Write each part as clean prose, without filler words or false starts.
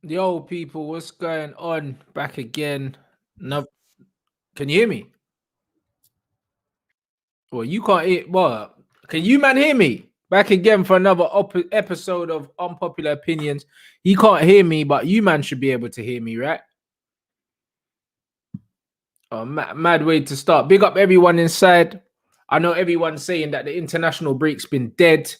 Yo, people, what's going on? Back again. No, can you hear me? Well, you can't hear. Well, can you man hear me? Back again for another episode of Unpopular Opinions. You can't hear me, but you man should be able to hear me, right? Oh, mad way to start. Big up everyone inside. I know everyone's saying that the international break's been dead.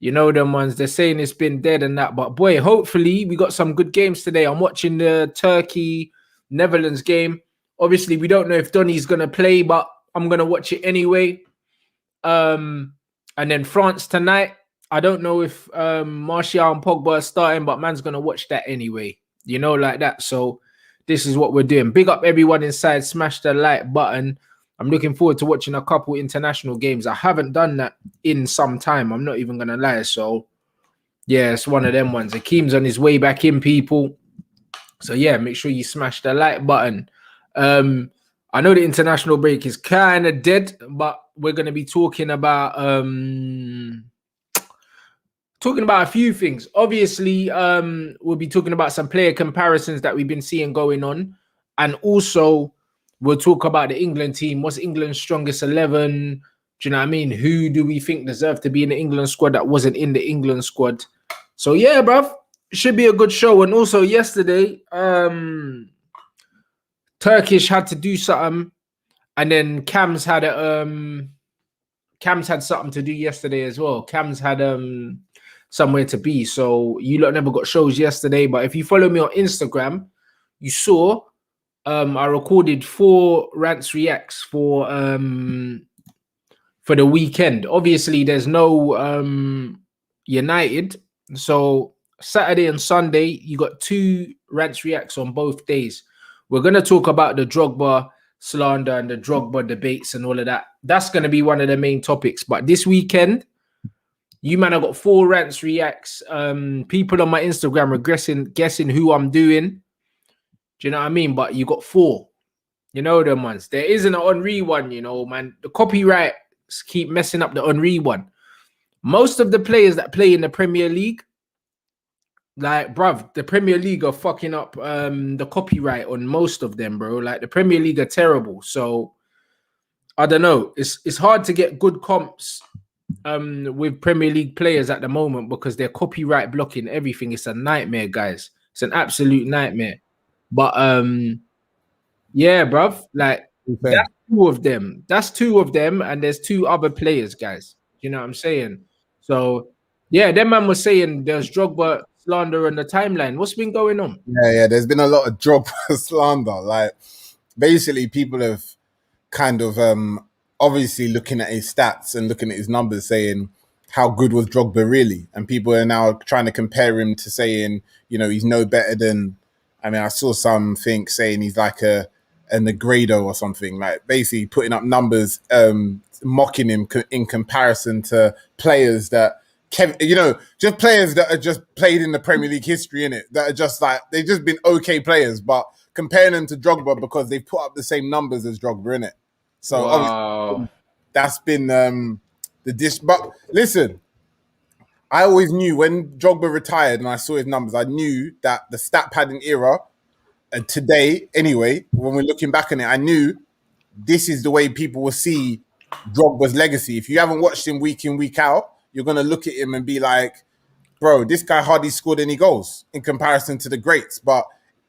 You know them ones. They're saying it's been dead and that. But boy, hopefully we got some good games today. I'm watching the Turkey Netherlands game. Obviously, we don't know if Donny's gonna play, but I'm gonna watch it anyway. And then France tonight. I don't know if Martial and Pogba are starting, but man's gonna watch that anyway. You know, like that. So this is what we're doing. Big up everyone inside. Smash the like button. I'm looking forward to watching a couple international games. I haven't done that in some time. I'm not even gonna lie. So yeah, it's one of them ones. Akeem's on his way back in, people. So yeah, make sure you smash the like button. I know the international break is kind of dead, but we're gonna be talking about a few things. Obviously, we'll be talking about some player comparisons that we've been seeing going on, and also we'll talk about the England team. What's England's strongest 11? Do you know what I mean? Who do we think deserve to be in the England squad that wasn't in the England squad? So yeah, bruv, should be a good show. And also yesterday, Turkish had to do something, and then Cam's had something to do yesterday as well. Cam's had somewhere to be. So you lot never got shows yesterday, but if you follow me on Instagram, you saw I recorded 4 Rants Reacts for the weekend. Obviously, there's no United, so Saturday and Sunday you got 2 Rants Reacts on both days. We're gonna talk about the Drogba slander and the Drogba debates and all of that. That's gonna be one of the main topics. But this weekend, you man, I got 4 Rants Reacts. People on my Instagram are guessing who I'm doing. Do you know what I mean? But you got 4. You know them ones. There isn't an Henri one, you know, man. The copyrights keep messing up the Henri one. Most of the players that play in the Premier League, like, bruv, the Premier League are fucking up the copyright on most of them, bro. Like, the Premier League are terrible. So, I don't know. It's hard to get good comps with Premier League players at the moment because they're copyright blocking everything. It's a nightmare, guys. It's an absolute nightmare. But yeah, bruv, like Fair. That's two of them, and there's 2 other players, guys. You know what I'm saying? So yeah, that man was saying there's Drogba slander on the timeline. What's been going on? Yeah. There's been a lot of Drogba slander. Like, basically, people have kind of obviously looking at his stats and looking at his numbers, saying how good was Drogba really, and people are now trying to compare him to saying, you know, he's no better than. I mean, I saw something saying he's like a Negredo or something, like basically putting up numbers, mocking him in comparison to players that, you know, just players that are just played in the Premier League history, innit? That are just like, they've just been okay players, but comparing them to Drogba because they've put up the same numbers as Drogba, innit? So obviously that's been the dish. But listen, I always knew when Drogba retired and I saw his numbers, I knew that the stat padding era, and today, anyway, when we're looking back on it, I knew this is the way people will see Drogba's legacy. If you haven't watched him week in, week out, you're going to look at him and be like, bro, this guy hardly scored any goals in comparison to the greats. But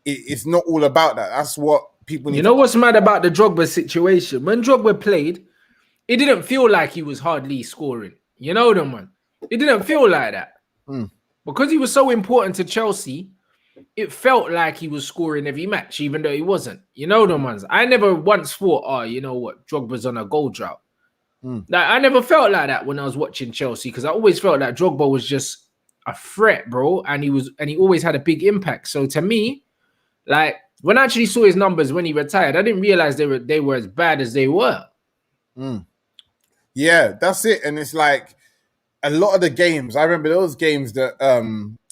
it's not all about that. That's what people need. You know what's mad about the Drogba situation? When Drogba played, it didn't feel like he was hardly scoring. You know them, man. It didn't feel like that. Because he was so important to Chelsea, it felt like he was scoring every match, even though he wasn't. You know them ones. I never once thought, oh, you know what, Drogba's on a goal drought. Like, I never felt like that when I was watching Chelsea, because I always felt that Drogba was just a threat, bro, and he always had a big impact. So to me, like, when I actually saw his numbers when he retired, I didn't realize they were as bad as they were. Yeah, that's it. And it's like, a lot of the games, I remember those games that,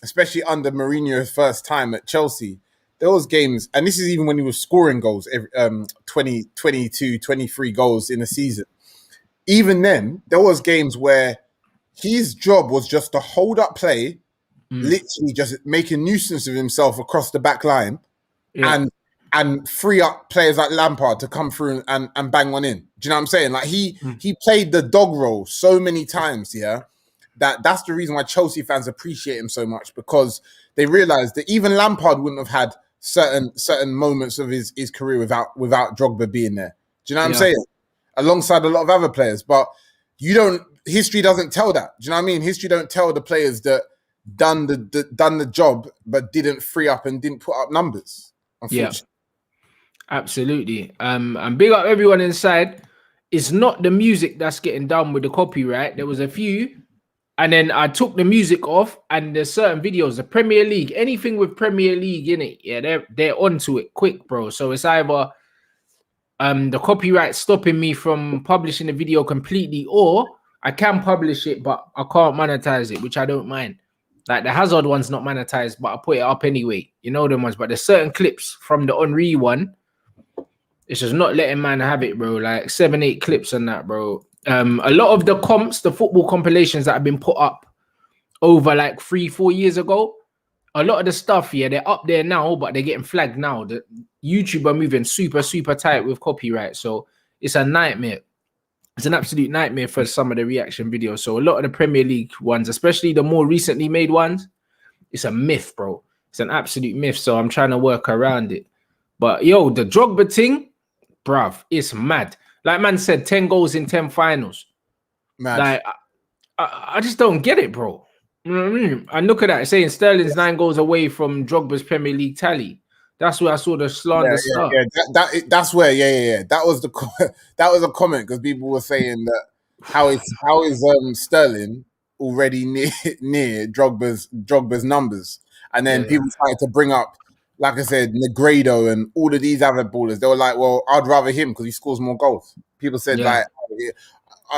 especially under Mourinho's first time at Chelsea, those games, and this is even when he was scoring goals, 20, 22, 23 goals in a season. Even then, there was games where his job was just to hold up play, literally just make a nuisance of himself across the back line, and free up players like Lampard to come through and bang one in. Do you know what I'm saying? Like he played the dog role so many times, that's the reason why Chelsea fans appreciate him so much, because they realize that even Lampard wouldn't have had certain moments of his career without Drogba being there. Do you know what I'm saying? Alongside a lot of other players, but history doesn't tell that. Do you know what I mean? History don't tell the players that done the job but didn't free up and didn't put up numbers. Unfortunately. Yeah, absolutely. And big up everyone inside. It's not the music that's getting done with the copyright. There was a few, and then I took the music off, and there's certain videos, the Premier League, anything with Premier League in it, they're onto it quick, bro. So it's either the copyright stopping me from publishing the video completely, or I can publish it, but I can't monetize it, which I don't mind. Like the Hazard one's not monetized, but I put it up anyway. You know them ones. But there's certain clips from the Henry one. It's just not letting man have it, bro. Like 7-8 clips on that, bro. A lot of the comps, the football compilations that have been put up over like 3-4 years ago, a lot of the stuff, they're up there now, but they're getting flagged now. The YouTube are moving super, super tight with copyright. So it's a nightmare. It's an absolute nightmare for some of the reaction videos. So a lot of the Premier League ones, especially the more recently made ones, it's a myth, bro. It's an absolute myth. So I'm trying to work around it. But yo, the Drogba thing, bruv, it's mad. Like man said, 10 goals in 10 finals. Mad. Like I just don't get it, bro. You know what I mean? And look at that, saying Sterling's 9 goals away from Drogba's Premier League tally. That's where I saw the slander stuff. That's where, that was a comment, because people were saying that how is Sterling already near Drogba's numbers, and then people started to bring up, like I said, Negredo and all of these other ballers. They were like, well, I'd rather him because he scores more goals. People said like,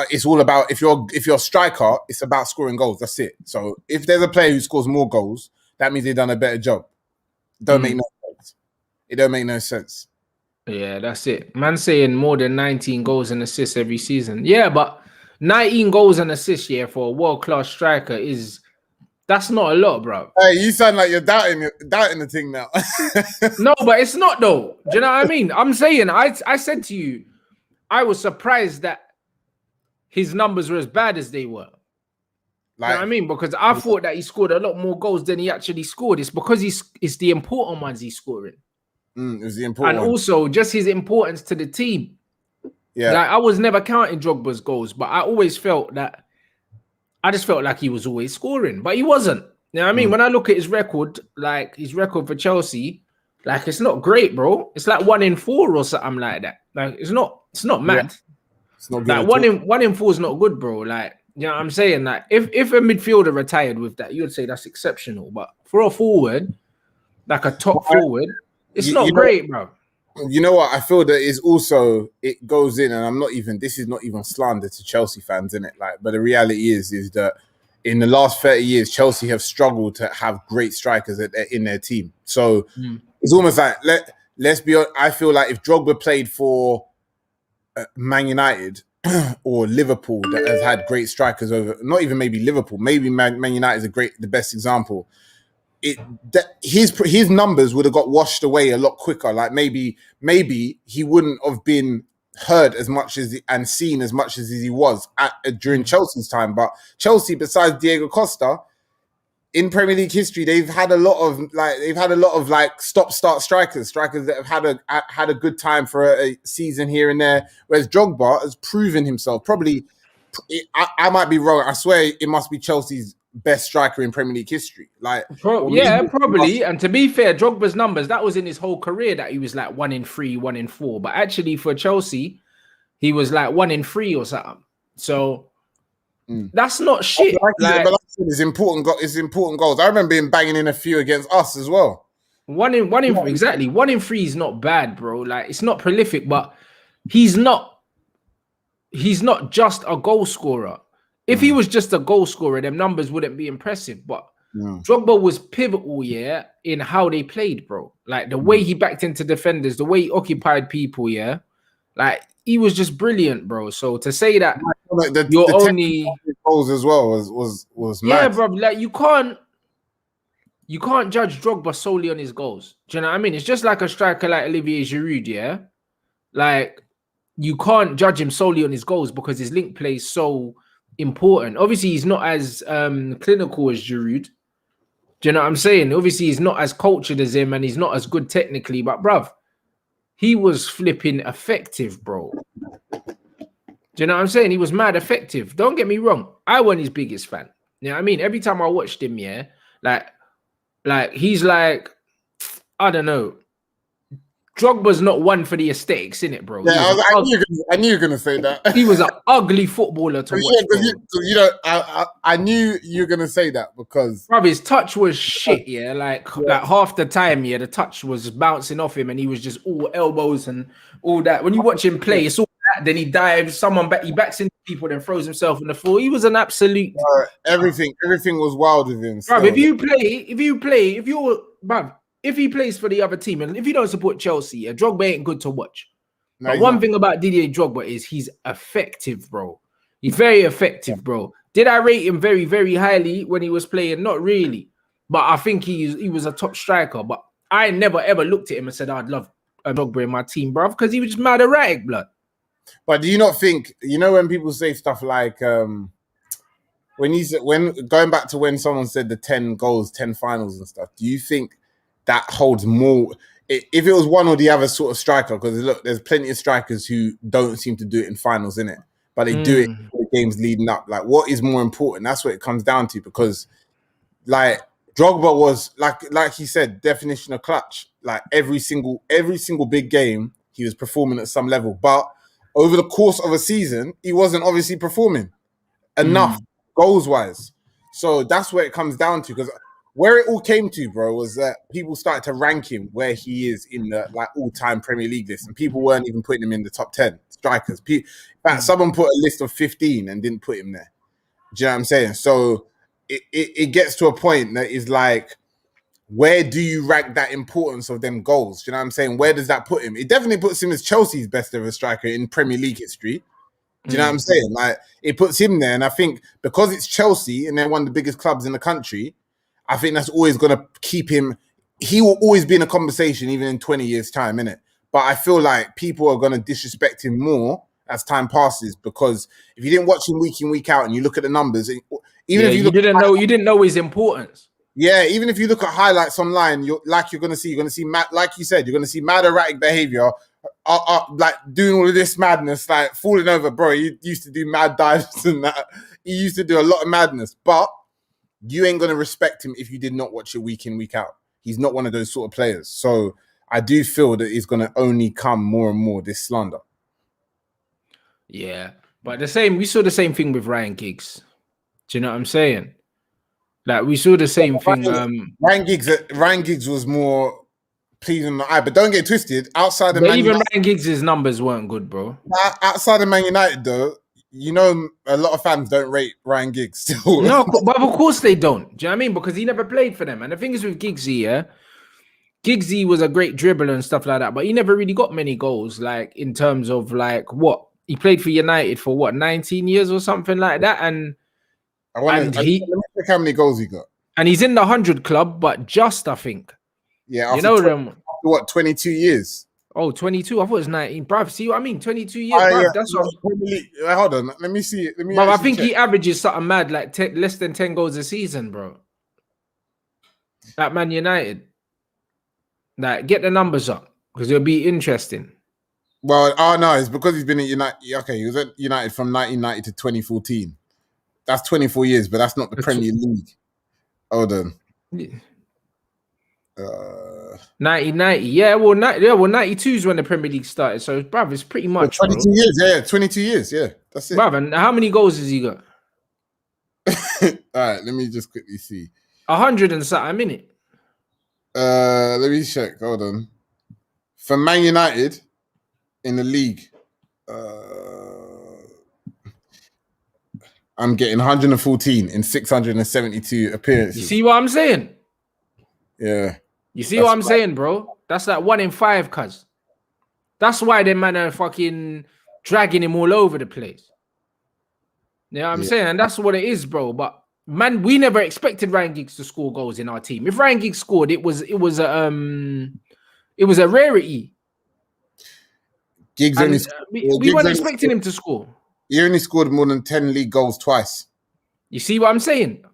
it's all about, if you're a striker, it's about scoring goals. That's it. So if there's a player who scores more goals, that means they've done a better job. It don't make no sense. Yeah, that's it. Man saying more than 19 goals and assists every season. Yeah, but 19 goals and assists, for a world-class striker that's not a lot, bro. Hey, you sound like you're doubting the thing now. No, but it's not though. Do you know what I mean? I'm saying, I said to you, I was surprised that his numbers were as bad as they were. Like, you know what I mean? Because I thought that he scored a lot more goals than he actually scored. It's because it's the important ones he's scoring. It's the important and also just his importance to the team. Yeah, like I was never counting Drogba's goals, but I always felt that I just felt like he was always scoring, but he wasn't. You know what I mean? When I look at his record, like his record for Chelsea, like it's not great, bro. It's like 1 in 4 or something like that. Like it's not mad. Yeah. It's not good. Like 1 in 4 is not good, bro. Like, you know what I'm saying? Like if a midfielder retired with that, you would say that's exceptional. But for a forward, like a top forward, it's not great, bro. You know what? I feel that is also, it goes in, and this is not even slander to Chelsea fans, in it. Like, but the reality is that in the last 30 years, Chelsea have struggled to have great strikers in their team. So it's almost like, let's be honest, I feel like if Drogba played for Man United or Liverpool, that has had great strikers over, not even maybe Liverpool, maybe Man United is the best example. His numbers would have got washed away a lot quicker. Like maybe he wouldn't have been heard as much and seen as much as he was during Chelsea's time. But Chelsea, besides Diego Costa, in Premier League history, they've had a lot of stop-start strikers that have had a good time for a season here and there. Whereas Drogba has proven himself. Probably, I might be wrong. I swear it must be Chelsea's best striker in Premier League history. Probably. And to be fair, Drogba's numbers, that was in his whole career that he was like 1 in 3, 1 in 4. But actually for Chelsea, he was like 1 in 3 or something. So that's not shit. It's important. It's important goals. I remember him banging in a few against us as well. 1 in 3 is not bad, bro. Like it's not prolific, but he's not just a goal scorer. If he was just a goal scorer, them numbers wouldn't be impressive. But Drogba was pivotal, in how they played, bro. Like the way he backed into defenders, the way he occupied people, like he was just brilliant, bro. So to say that you're the only goals as well was mad. bro. Like you can't judge Drogba solely on his goals. Do you know what I mean? It's just like a striker like Olivier Giroud, yeah. Like you can't judge him solely on his goals because his link play is so important. Obviously, he's not as clinical as Giroud. Do you know what I'm saying? Obviously, he's not as cultured as him and he's not as good technically, but bruv, he was flipping effective, bro. Do you know what I'm saying? He was mad effective. Don't get me wrong. I wasn't his biggest fan. You know what I mean? Every time I watched him, yeah, like he's like, I don't know. Drogba's not one for the aesthetics, innit, bro? Yeah, I knew you were gonna say that. He was an ugly footballer to watch. I knew you were gonna say that because bro, his touch was shit. Yeah, like half the time, yeah, the touch was bouncing off him, and he was just all elbows and all that. When you watch him play, it's all that. Then he dives, he backs into people, then throws himself on the floor. He was an absolute everything was wild with him. Bro, if he plays for the other team, and if you don't support Chelsea, Drogba ain't good to watch. No, but one thing about Didier Drogba is he's effective, bro. He's very effective, bro. Did I rate him very, very highly when he was playing? Not really. But I think he was a top striker. But I never, ever looked at him and said, I'd love Drogba in my team, bro, because he was just mad erratic, blood. But do you not think, when people say stuff like, when going back to when someone said the 10 goals, 10 finals and stuff, do you think that holds more? If it was one or the other sort of striker, because look, there's plenty of strikers who don't seem to do it in finals, innit? But they do it in the games leading up. Like, what is more important? That's what it comes down to. Because, like, Drogba was like he said, definition of clutch. Like every single big game, he was performing at some level. But over the course of a season, he wasn't obviously performing enough goals wise. So that's where it comes down to. Because where it all came to, bro, was that people started to rank him where he is in the all-time Premier League list, and people weren't even putting him in the top 10 strikers. In fact, someone put a list of 15 and didn't put him there. Do you know what I'm saying? So it gets to a point that is like, where do you rank that importance of them goals? Do you know what I'm saying? Where does that put him? It definitely puts him as Chelsea's best ever striker in Premier League history. Do you know what I'm saying? Like, it puts him there, and I think because it's Chelsea and they're one of the biggest clubs in the country, I think that's always going to keep him. He will always be in a conversation, even in 20 years' time, innit? But I feel like people are going to disrespect him more as time passes, because if you didn't watch him week in, week out, and you look at the numbers, even if you didn't know his importance. Yeah, even if you look at highlights online, you're going to see mad, like you said, you're going to see mad erratic behavior, like doing all of this madness, like falling over, bro. He used to do mad dives and that. He used to do a lot of madness, but you ain't going to respect him if you did not watch it week in, week out. He's not one of those sort of players. So I do feel that it's going to only come more and more, this slander. Yeah, but we saw the same thing with Ryan Giggs. Do you know what I'm saying? Like, we saw the same thing. Ryan Giggs was more pleasing the eye, but don't get twisted. Outside of Ryan Giggs' numbers weren't good, bro. Outside of Man United, though, a lot of fans don't rate Ryan Giggs still. No, but of course they don't. Do you know what I mean? Because he never played for them. And the thing is with Giggsy, yeah, Giggsy was a great dribbler and stuff like that, but he never really got many goals, like, in terms of, like, what? He played for United for, what, 19 years or something like that? And let me check how many goals he got. And he's in the 100 club, but just, I think. Yeah, after 22 years? Oh, 22. I thought it was 19. Bruv, see what I mean? 22 years, bruv. Yeah. That's what. Hold on. Let me see. I think he averages something mad, like less than 10 goals a season, bro. Like Man United. Like, get the numbers up, because it'll be interesting. Well, no, it's because he's been at United. Okay, he was at United from 1990 to 2014. That's 24 years, but that's not the Premier League. Hold on. 1990. Yeah, well, 92 is when the Premier League started. So, bruv, it's pretty much 22 bro. years. Yeah, 22 years. Yeah, that's it. Bruv, and how many goals has he got? All right, let me just quickly see. 100 and something a minute. Let me check. Hold on. For Man United in the league, I'm getting 114 in 672 appearances. You see what I'm saying? Yeah. You see what I'm saying, bro? That's like 1 in 5, cuz. That's why them man are fucking dragging him all over the place. Yeah, I'm saying, and that's what it is, bro. But man, we never expected Ryan Giggs to score goals in our team. If Ryan Giggs scored, it was a rarity. Giggs And only we weren't expecting him to score. He only scored more than 10 league goals twice. You see what I'm saying?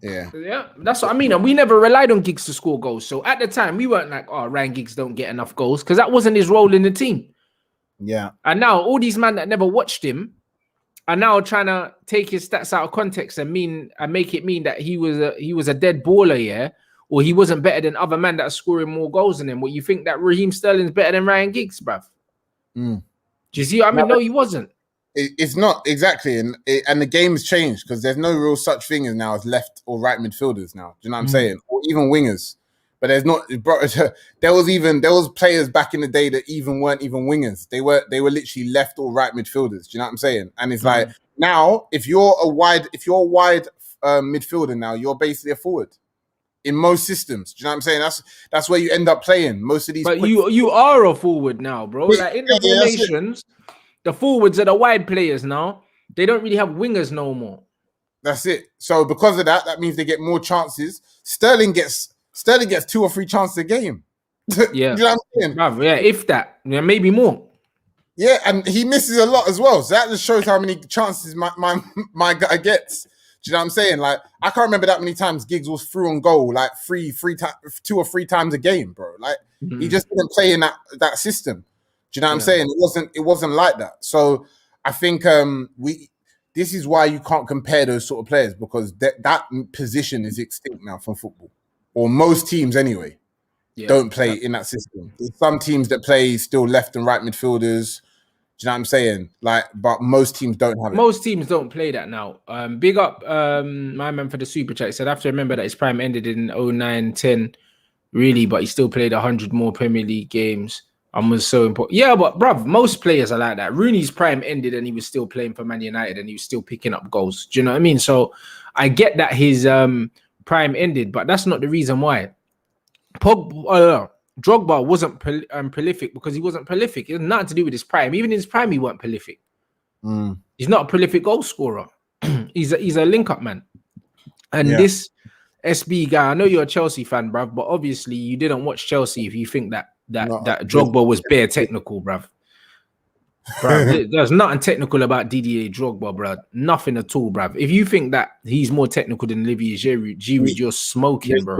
Yeah, that's what I mean. And we never relied on Giggs to score goals. So at the time, we weren't like, oh, Ryan Giggs don't get enough goals, because that wasn't his role in the team. Yeah. And now all these men that never watched him are now trying to take his stats out of context and make it mean that he was a dead baller, yeah, or he wasn't better than other men that are scoring more goals than him. What, you think that Raheem Sterling's better than Ryan Giggs, bruv? Do you see what I mean? No, he wasn't. It's not exactly, and the game's changed because there's no real such thing as now as left or right midfielders now. Do you know what I'm saying? Or even wingers. But there's not. There was players back in the day that weren't even wingers. They were literally left or right midfielders. Do you know what I'm saying? And it's like now, if you're a wide midfielder now, you're basically a forward in most systems. Do you know what I'm saying? That's where you end up playing most of these. But you are a forward now, bro. Like in the formations, the forwards are the wide players now. They don't really have wingers no more. That's it. So because of that means they get more chances. Sterling gets 2 or 3 chances a game. Yeah. You know what I'm saying? Bruv, yeah, if that. Yeah, maybe more. Yeah, and he misses a lot as well. So that just shows how many chances my guy gets. Do you know what I'm saying? Like, I can't remember that many times Giggs was through on goal, like 2 or 3 times a game, bro. Like, he just didn't play in that system. Do you know what I'm saying? It wasn't like that. So I think this is why you can't compare those sort of players, because that position is extinct now from football. Or most teams anyway, don't play in that system. There's some teams that play still left and right midfielders. Do you know what I'm saying? Like, but most teams don't have it. Most teams don't play that now. Big up my man for the super chat. He said, I have to remember that his prime ended in 09-10, really, but he still played 100 more Premier League games and was so important. Yeah, but bruv, most players are like that. Rooney's prime ended and he was still playing for Man United and he was still picking up goals. Do you know what I mean? So I get that his prime ended, but that's not the reason why. Drogba wasn't prolific because he wasn't prolific. It had nothing to do with his prime. Even in his prime, he weren't prolific. He's not a prolific goal scorer. he's a link-up man. And this SB guy, I know you're a Chelsea fan, bruv, but obviously you didn't watch Chelsea if you think that Drogba was bare technical, bruv. There's nothing technical about Didier Drogba, bruv. Nothing at all, bruv. If you think that he's more technical than Olivier Giroud, you're smoking, bro.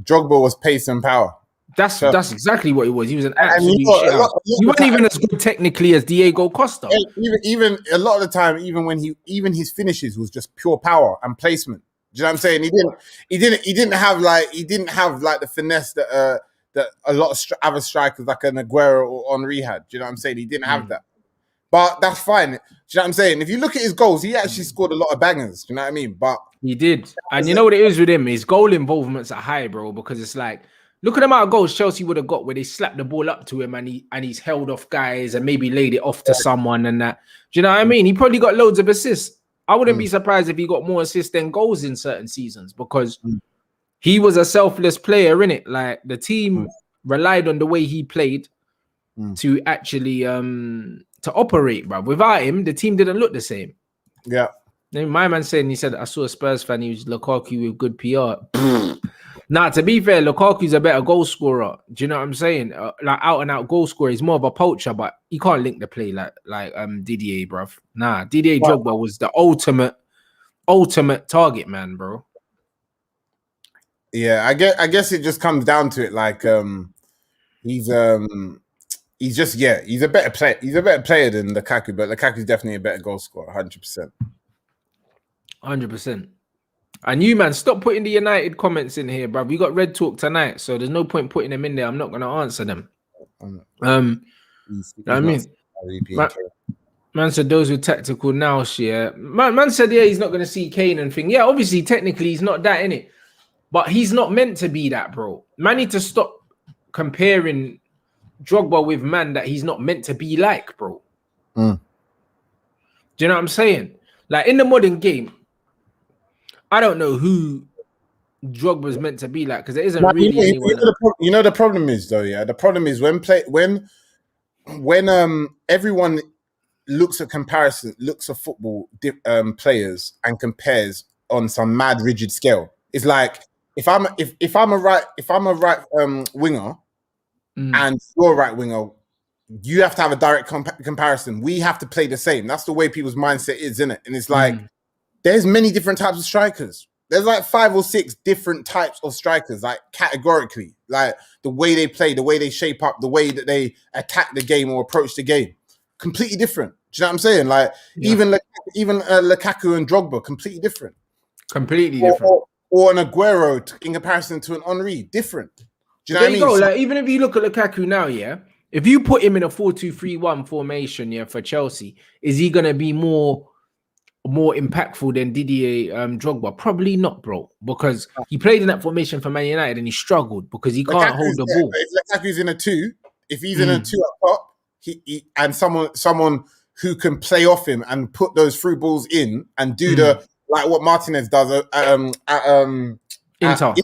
Drogba was pace and power. That's exactly what he was. He was an absolute shit. He wasn't even as good technically as Diego Costa. Even a lot of the time, even his finishes was just pure power and placement. Do you know what I'm saying? He didn't have like the finesse that a lot of other strikers like an Aguero or Henry had. Do you know what I'm saying? He didn't have that. But that's fine. Do you know what I'm saying? If you look at his goals, he actually scored a lot of bangers. Do you know what I mean? But he did. And you know what it is with him? His goal involvements are high, bro, because it's like, look at the amount of goals Chelsea would have got where they slapped the ball up to him and he's held off guys and maybe laid it off to someone and that. Do you know what I mean? He probably got loads of assists. I wouldn't be surprised if he got more assists than goals in certain seasons because he was a selfless player, innit? Like the team relied on the way he played to actually to operate, bro. Without him, the team didn't look the same. Yeah. My man saying, he said, I saw a Spurs fan, he was Lukaku with good PR. Nah, to be fair, Lukaku's a better goal scorer. Do you know what I'm saying? Like out and out goal scorer. He's more of a poacher, but he can't link the play like Didier, bro. Nah, Didier Drogba was the ultimate target man, bro. Yeah, I guess it just comes down to it. Like he's a better player. He's a better player than Lukaku, but Lukaku's definitely a better goal scorer, 100%. 100%. And you, man, stop putting the United comments in here, bro. We got Red Talk tonight, so there's no point putting them in there. I'm not going to answer them. I mean, man said those with tactical now, shit. Man said, yeah, he's not going to see Kane and thing. Yeah, obviously, technically, he's not that, innit? But he's not meant to be that, bro. Man need to stop comparing Drogba with man that he's not meant to be like, bro. Do you know what I'm saying? Like, in the modern game, I don't know who Drogba's meant to be like because there isn't really anyone. You know the problem is though, yeah. The problem is when everyone looks at comparison, looks at football players and compares on some mad rigid scale. It's like if I'm a right winger and you're a right winger, you have to have a direct comparison. We have to play the same. That's the way people's mindset is, isn't it? And it's like there's many different types of strikers. There's like 5 or 6 different types of strikers, like categorically, like the way they play, the way they shape up, the way that they attack the game or approach the game, completely different. Do you know what I'm saying? Like even Lukaku and Drogba, completely different. Completely different. Or an Aguero in comparison to an Henry, different. Do you know what I mean? Go. Like, even if you look at Lukaku now, yeah, if you put him in a 4-2-3-1 formation, yeah, for Chelsea, is he gonna be more impactful than Didier Drogba? Probably not, bro, because he played in that formation for Man United and he struggled because he can't hold the ball. If Lukaku's in a 2, if he's in a 2 up top, he and someone who can play off him and put those through balls in and do the like what Martinez does Inter.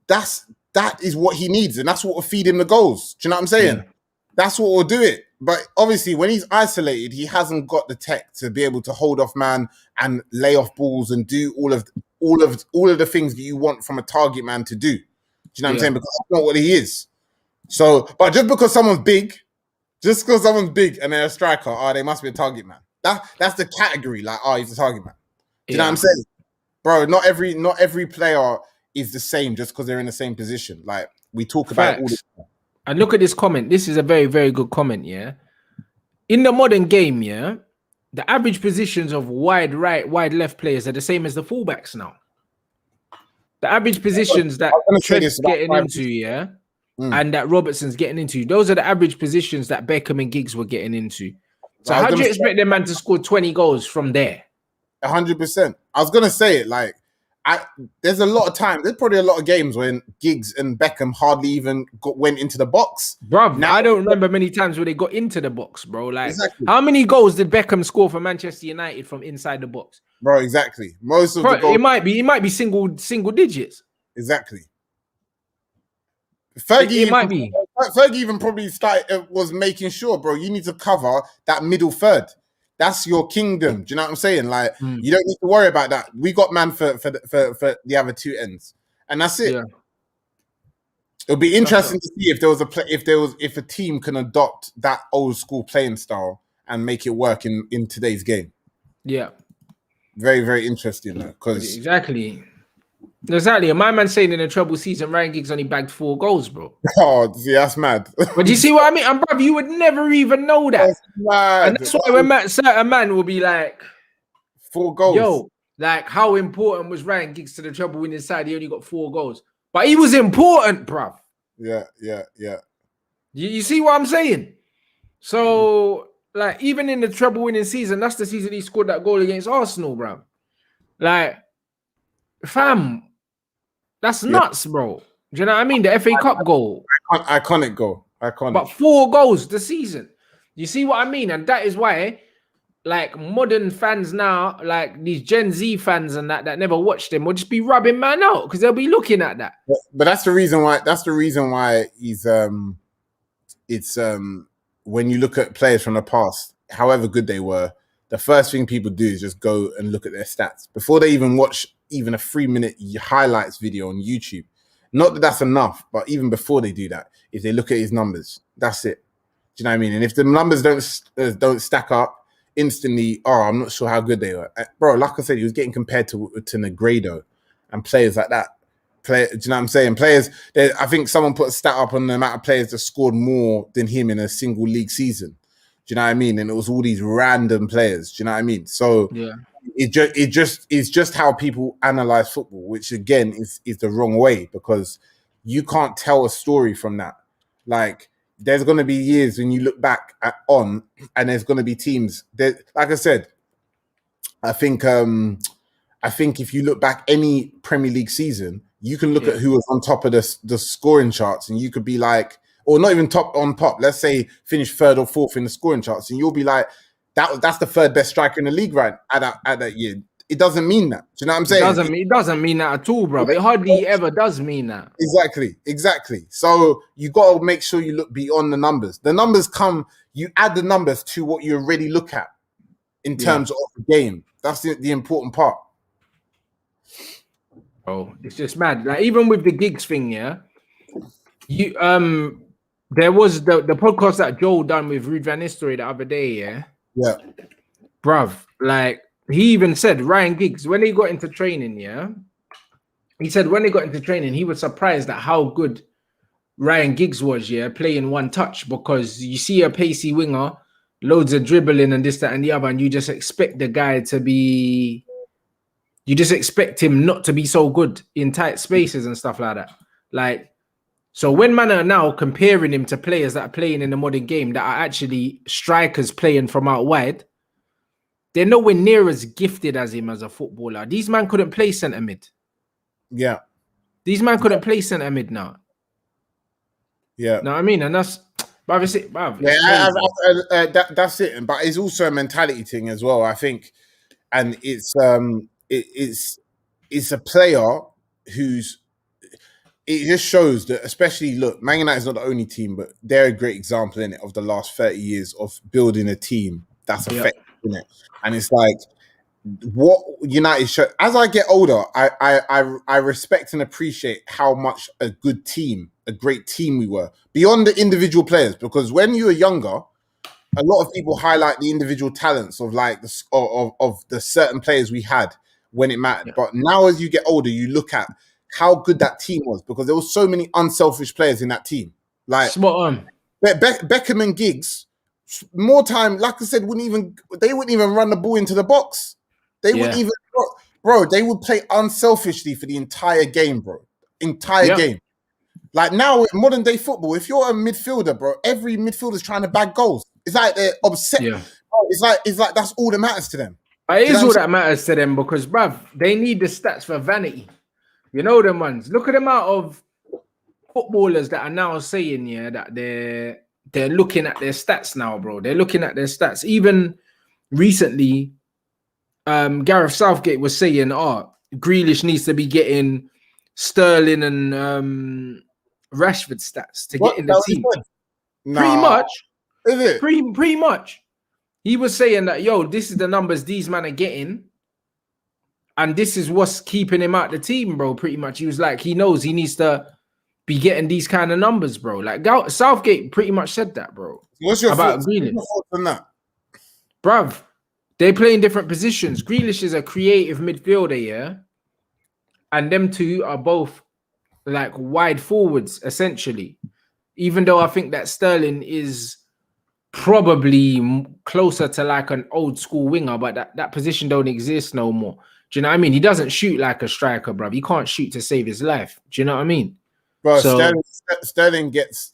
That is what he needs, and that's what will feed him the goals. Do you know what I'm saying? That's what will do it. But obviously, when he's isolated, he hasn't got the tech to be able to hold off man and lay off balls and do all of the things that you want from a target man to do. Do you know what I'm saying? Because that's not what he is. So, but just because someone's big and they're a striker, they must be a target man. That's the category. Like, he's a target man. Do you know what I'm saying, bro? Not every player is the same just because they're in the same position. Like we talk about all the time. And look at this comment. This is a very, very good comment, yeah? In the modern game, yeah, the average positions of wide right, wide left players are the same as the fullbacks now. The average positions that Trent's getting into, yeah, and that Robertson's getting into, those are the average positions that Beckham and Giggs were getting into. So how do you expect them man to score 20 goals from there? 100%. I was going to say it, like, there's a lot of time. There's probably a lot of games when Giggs and Beckham hardly even went into the box. Bro, I don't remember many times where they got into the box, bro. Like, how many goals did Beckham score for Manchester United from inside the box? Bro, exactly. Most of the goals, it might be single digits. Exactly. Fergie even probably was making sure, bro, you need to cover that middle third. That's your kingdom. Do you know what I'm saying? Like, you don't need to worry about that. We got man for the other 2 ends, and that's it. Yeah. It'll be interesting to see if there was if a team can adopt that old school playing style and make it work in today's game. Yeah, very, very interesting because exactly. My man saying in a treble season, Ryan Giggs only bagged 4 goals, bro. Oh, see, that's mad. But you see what I mean? And bro, you would never even know that. That's mad. And that's why when certain man will be like, 4 goals. Yo, like, how important was Ryan Giggs to the treble winning side? He only got 4 goals. But he was important, bro. Yeah. You see what I'm saying? So, like, even in the treble winning season, that's the season he scored that goal against Arsenal, bro. Like, fam, that's nuts, bro. Do you know what I mean? The FA Cup goal. Iconic goal. Iconic. But 4 goals this season. You see what I mean? And that is why, like, modern fans now, like these Gen Z fans and that never watched him, will just be rubbing man out because they'll be looking at that. But that's the reason why he's it's when you look at players from the past, however good they were, the first thing people do is just go and look at their stats before they even watch even a 3-minute highlights video on YouTube. Not that that's enough, but even before they do that, if they look at his numbers, that's it. Do you know what I mean? And if the numbers don't stack up instantly, I'm not sure how good they were. Bro, like I said, he was getting compared to Negredo and players like that. Do you know what I'm saying? Players, I think someone put a stat up on the amount of players that scored more than him in a single league season. Do you know what I mean? And it was all these random players. Do you know what I mean? So yeah. It's just how people analyze football, which again is the wrong way because you can't tell a story from that. Like, there's going to be years when you look back and there's going to be teams that, like I said, I think if you look back any Premier League season, you can look at who was on top of the scoring charts, and you could be like, or not even top. Let's say finish 3rd or 4th in the scoring charts, and you'll be like, that's the 3rd best striker in the league right at that year. it doesn't mean that. Do you know what I'm saying? It doesn't mean that at all, bro. It hardly ever does mean that. Exactly. So you got to make sure you look beyond the numbers. The numbers come, you add the numbers to what you already look at in terms of the game. That's the important part. Bro, it's just mad. Like even with the gigs thing, yeah. You there was the podcast that Joel done with Ruud van Nistelrooy the other day, yeah. Yeah. Bruv, like he even said Ryan Giggs, when he got into training, yeah. He said when he got into training, he was surprised at how good Ryan Giggs was, yeah, playing one touch, because you see a pacey winger, loads of dribbling and this, that, and the other, and you just expect the guy to be, you just expect him not to be so good in tight spaces and stuff like that. Like, so when man are now comparing him to players that are playing in the modern game that are actually strikers playing from out wide, they're nowhere near as gifted as him as a footballer. These man couldn't play centre mid. Yeah. These man couldn't play centre mid now. Yeah. Know what I mean? And that's, that's it. That's it. But it's also a mentality thing as well, I think. And it's a player who's, it just shows that, especially, look, Man United is not the only team, but they're a great example in it of the last 30 years of building a team that's effective in it. And it's like, what United show, as I get older, I respect and appreciate how much a good team, a great team we were, beyond the individual players. Because when you were younger, a lot of people highlight the individual talents of like of the certain players we had when it mattered. But now as you get older, you look at how good that team was, because there were so many unselfish players in that team. Like spot on. Beckham and Giggs, more time, like I said, they wouldn't even run the ball into the box. They wouldn't even, bro, they would play unselfishly for the entire game, bro. Entire game. Like now, in modern day football, if you're a midfielder, bro, every midfielder's trying to bag goals. It's like they're obsessed. Yeah. It's like that's all that matters to them. It is all that matters to them, because, bruv, they need the stats for vanity. You know them ones. Look at the amount of footballers that are now saying, yeah, that they're looking at their stats now, bro. They're looking at their stats. Even recently, Gareth Southgate was saying, Grealish needs to be getting Sterling and Rashford stats to get in the team. Pretty much. Is it? Pretty much. He was saying that, yo, this is the numbers these men are getting, and this is what's keeping him out the team, bro. Pretty much. He was like, he knows he needs to be getting these kind of numbers, bro. Like Southgate pretty much said that, bro. What's your thoughts on that? Bruv, they play in different positions. Grealish is a creative midfielder, yeah? And them two are both like wide forwards, essentially. Even though I think that Sterling is probably closer to like an old school winger, but that position don't exist no more. Do you know what I mean? He doesn't shoot like a striker, bruv. He can't shoot to save his life. Do you know what I mean? Bro, so, Sterling gets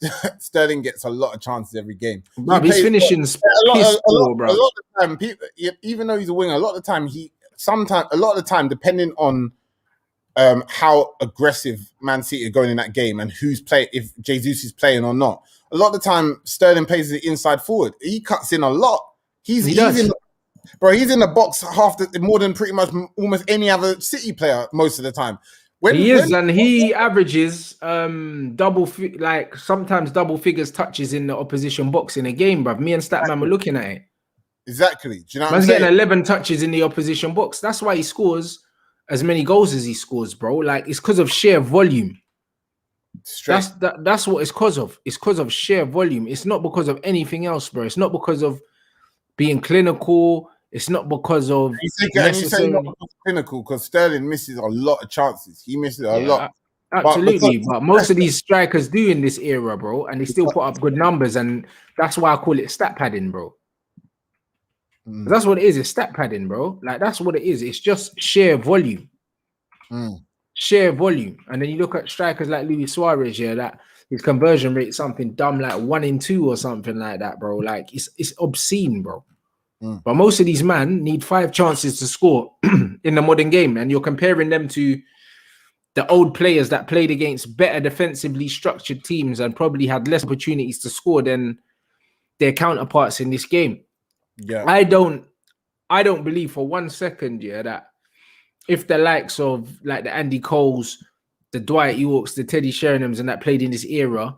a lot of chances every game. Bruv, he's finishing a lot of the time, people, even though he's a winger, a lot of the time, depending on how aggressive Man City are going in that game and who's playing, if Jesus is playing or not. A lot of the time, Sterling plays the inside forward. He cuts in a lot. He's in the box more than pretty much almost any other City player most of the time. And he averages sometimes double figures touches in the opposition box in a game, bruv. Me and Statman were looking at it. Exactly. Do you know what I'm saying? Getting 11 touches in the opposition box. That's why he scores as many goals as he scores, bro. Like, it's because of sheer volume. That's what it's because of. It's because of sheer volume. It's not because of anything else, bro. It's not because of being clinical. It's not because of you say not clinical, because Sterling misses a lot of chances. He misses a lot. Absolutely. But most of these strikers do in this era, bro, and they still put up good numbers, and that's why I call it stat padding, bro. That's what it is. It's stat padding, bro. Like, that's what it is. It's just sheer volume. Sheer volume. And then you look at strikers like Luis Suarez, yeah, that his conversion rate is something dumb like 1 in 2 or something like that, bro. Like, it's obscene, bro. But most of these men need 5 chances to score in the modern game, and you're comparing them to the old players that played against better defensively structured teams and probably had less opportunities to score than their counterparts in this game. Yeah, I don't believe for 1 second, yeah, that if the likes of like the Andy Coles, the Dwight Yorks, the Teddy Sheringham's and that played in this era,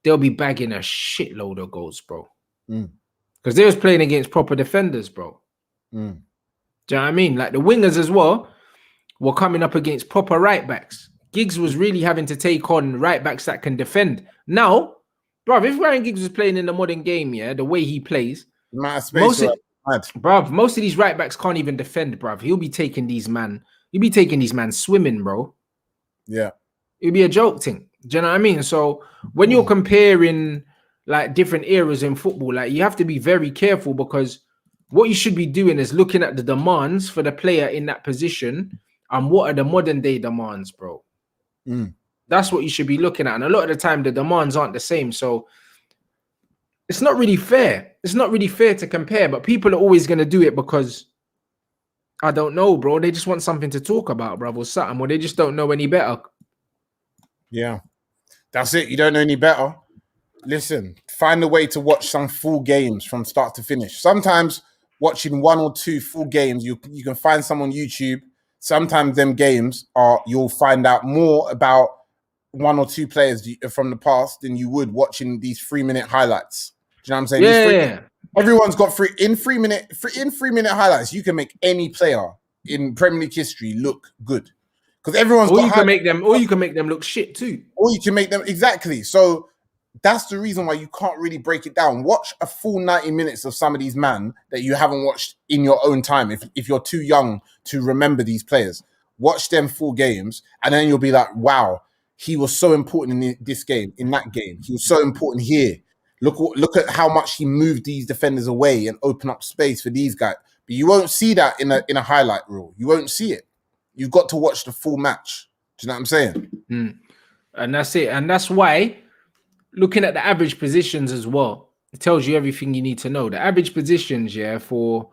they'll be bagging a shitload of goals, bro. Because they was playing against proper defenders, bro. Do you know what I mean? Like the wingers as well were coming up against proper right backs. Giggs was really having to take on right backs that can defend. Now, bro, if Ryan Giggs was playing in the modern game, yeah, the way he plays, most of these right backs can't even defend, bruv. He'll be taking these man swimming, bro. Yeah. It'll be a joke thing. Do you know what I mean? So when you're comparing like different eras in football, like you have to be very careful, because what you should be doing is looking at the demands for the player in that position and what are the modern day demands, bro. That's what you should be looking at. And a lot of the time the demands aren't the same. So it's not really fair. It's not really fair to compare, but people are always going to do it because, I don't know, bro. They just want something to talk about, bro, or something, or they just don't know any better. Yeah, that's it. You don't know any better. Listen, find a way to watch some full games from start to finish. Sometimes watching 1 or 2 full games, you can find some on YouTube. Sometimes them games you'll find out more about 1 or 2 players from the past than you would watching these 3-minute highlights. Do you know what I'm saying? Yeah. Everyone's got 3-minute highlights. You can make any player in Premier League history look good, because everyone's got. You can make them look shit too. Or you can make them exactly. So that's the reason why you can't really break it down. Watch a full 90 minutes of some of these man that you haven't watched in your own time. If you're too young to remember these players, watch them full games, and then you'll be like, wow, he was so important in this game, in that game. He was so important here. Look at how much he moved these defenders away and open up space for these guys. But you won't see that in a highlight reel. You won't see it. You've got to watch the full match. Do you know what I'm saying? And that's it. And that's why looking at the average positions as well, it tells you everything you need to know. The average positions, for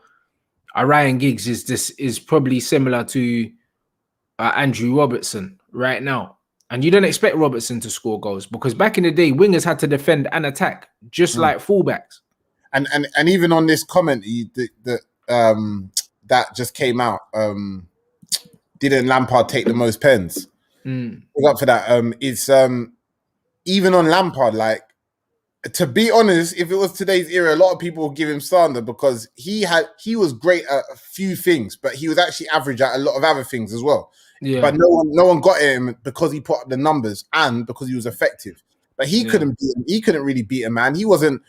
Ryan Giggs is probably similar to Andrew Robertson right now. And you don't expect Robertson to score goals, because back in the day, wingers had to defend and attack just like fullbacks. And even on this comment that just came out, didn't Lampard take the most pens? Look up for that. It's even on Lampard, like, to be honest, if it was today's era, a lot of people would give him slander, because he was great at a few things, but he was actually average at a lot of other things as well. Yeah. But no one got him because he put up the numbers and because he was effective. But he couldn't really beat a man. He wasn't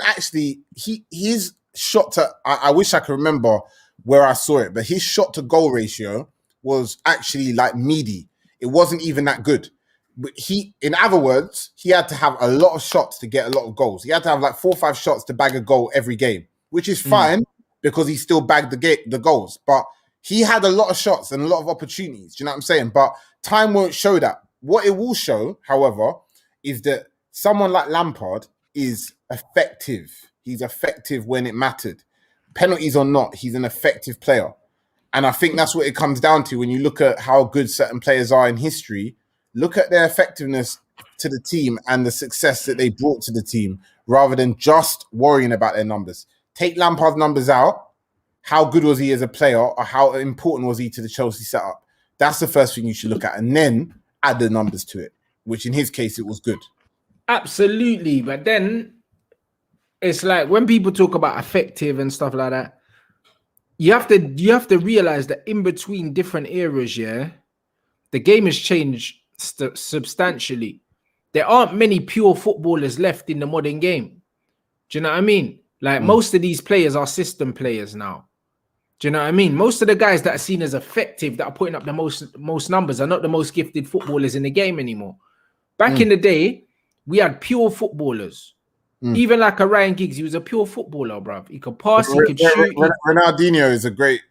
actually his shot to I wish I could remember where I saw it, but his shot to goal ratio was actually like meaty. It wasn't even that good. But in other words, he had to have a lot of shots to get a lot of goals. He had to have like 4 or 5 shots to bag a goal every game, which is fine because he still bagged the goals. But he had a lot of shots and a lot of opportunities. Do you know what I'm saying? But time won't show that. What it will show, however, is that someone like Lampard is effective. He's effective when it mattered. Penalties or not, he's an effective player. And I think that's what it comes down to when you look at how good certain players are in history. Look at their effectiveness to the team and the success that they brought to the team, rather than just worrying about their numbers. Take Lampard's numbers out. How good was he as a player, or how important was he to the Chelsea setup? That's the first thing you should look at, and then add the numbers to it, which in his case, it was good. Absolutely. But then it's like when people talk about effective and stuff like that, you have to realize that in between different eras, the game has changed substantially. There aren't many pure footballers left in the modern game. Do you know what I mean? Like most of these players are system players now. Do you know what I mean? Most of the guys that are seen as effective, that are putting up the most numbers, are not the most gifted footballers in the game anymore. Back in the day, we had pure footballers. Even like a Ryan Giggs, he was a pure footballer, bruv. He could pass, he could shoot. Ronaldinho is a great